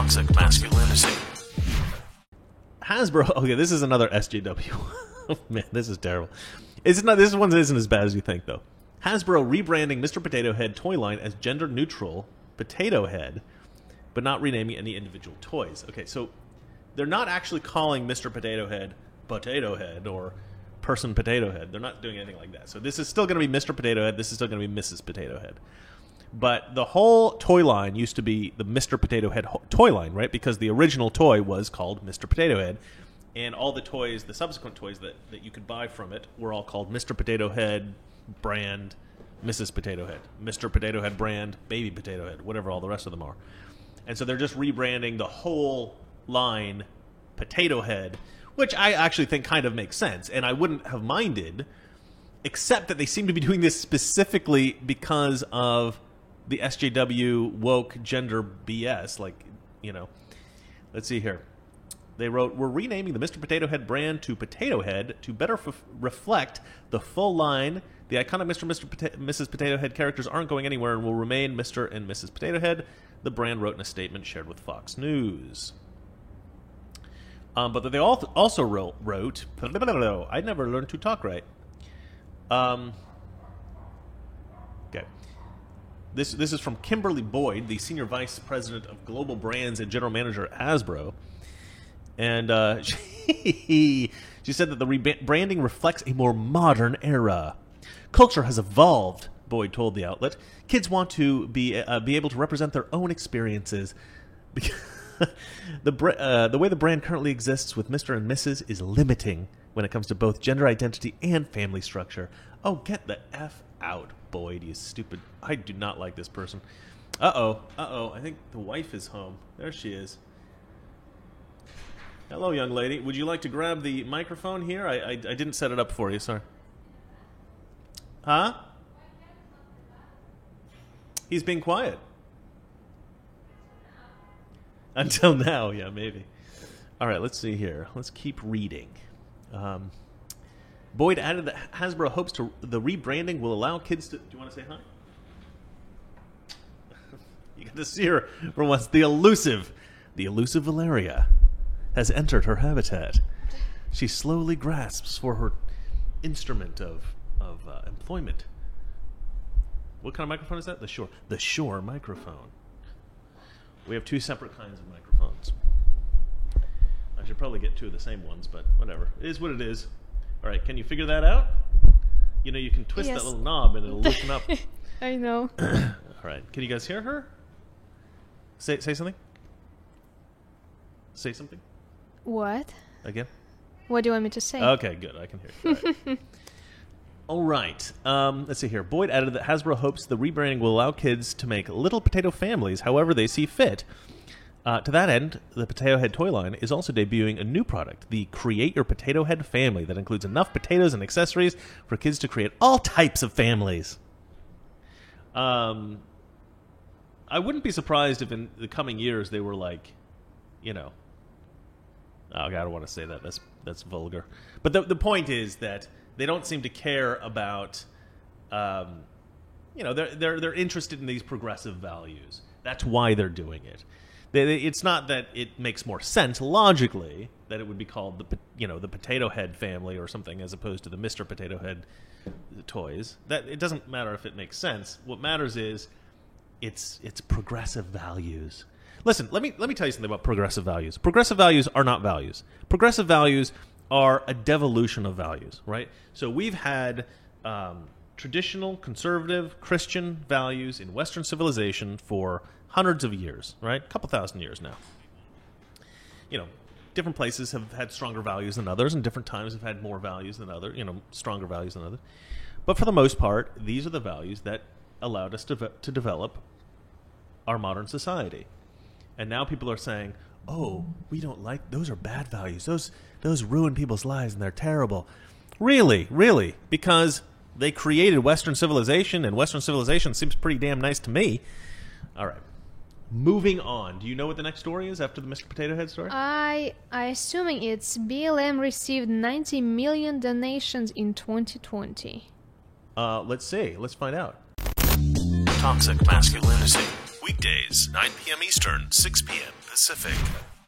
Toxic masculinity. Hasbro. Okay, this is another SJW. Oh, man, this is terrible. It's not. This one isn't as bad as you think, though. Hasbro rebranding Mr. Potato Head toy line as gender-neutral Potato Head, but not renaming any individual toys. Okay, so they're not actually calling Mr. Potato Head or Person Potato Head. They're not doing anything like that. So this is still going to be Mr. Potato Head. This is still going to be Mrs. Potato Head. But the whole toy line used to be the Mr. Potato Head toy line, right? Because the original toy was called Mr. Potato Head. And all the toys, the subsequent toys that you could buy from it were all called Mr. Potato Head brand, Mrs. Potato Head, Mr. Potato Head brand, Baby Potato Head, whatever all the rest of them are. And so they're just rebranding the whole line Potato Head, which I actually think kind of makes sense. And I wouldn't have minded, except that they seem to be doing this specifically because of the SJW woke gender BS. Like, you know, let's see here. They wrote, we're renaming the Mr. Potato Head brand to Potato Head to better reflect the full line. The iconic Mrs. Potato Head characters aren't going anywhere and will remain Mr. and Mrs. Potato Head, the brand wrote in a statement shared with Fox News. But they also wrote, I never learned to talk right. Okay. This is from Kimberly Boyd, the Senior Vice President of Global Brands and General Manager at Hasbro. And she said that the rebranding reflects a more modern era. Culture has evolved, Boyd told the outlet. Kids want to be able to represent their own experiences. The way the brand currently exists with Mr. and Mrs. is limiting when it comes to both gender identity and family structure. Oh, get the F out, Boyd, you stupid... I do not like this person. Uh-oh. I think the wife is home. There she is. Hello, young lady. Would you like to grab the microphone here? I didn't set it up for you, sorry. Huh? He's being quiet. Until now, yeah, maybe. All right, let's see here. Let's keep reading. Boyd added that Hasbro hopes the rebranding will allow kids to... Do you want to say hi? You get to see her for once. The elusive Valeria has entered her habitat. She slowly grasps for her instrument of employment. What kind of microphone is that? The Shure microphone. We have two separate kinds of microphones. I should probably get two of the same ones, but whatever. It is what it is. All right, can you figure that out? You know, you can twist that little knob and it'll loosen up. I know. All right, can you guys hear her? Say something. Say something. What? Again? What do you want me to say? Okay, good. I can hear you. All right. Let's see here. Boyd added that Hasbro hopes the rebranding will allow kids to make little potato families however they see fit. To that end, the Potato Head toy line is also debuting a new product, the Create Your Potato Head family, that includes enough potatoes and accessories for kids to create all types of families. I wouldn't be surprised if in the coming years they were like, you know... Oh, God, I don't want to say that. That's vulgar. But the point is that they don't seem to care about, you know, they're interested in these progressive values. That's why they're doing it. It's not that it makes more sense logically that it would be called the Potato Head family or something as opposed to the Mr. Potato Head toys. That it doesn't matter if it makes sense. What matters is it's progressive values. Listen, let me tell you something about progressive values. Progressive values are not values. Progressive values are a devolution of values, right? So we've had traditional, conservative, Christian values in Western civilization for hundreds of years, right? A couple thousand years now. You know, different places have had stronger values than others, and different times have had more values than others, you know, stronger values than others. But for the most part, these are the values that allowed us to develop our modern society. And now people are saying, oh, we don't like, those are bad values. Those ruin people's lives and they're terrible. Really? Really? Because they created Western civilization, and Western civilization seems pretty damn nice to me. All right. Moving on. Do you know what the next story is after the Mr. Potato Head story? I assuming it's BLM received 90 million donations in 2020. Let's see. Let's find out. Toxic masculinity. Weekdays, 9 p.m. Eastern, 6 p.m. Pacific.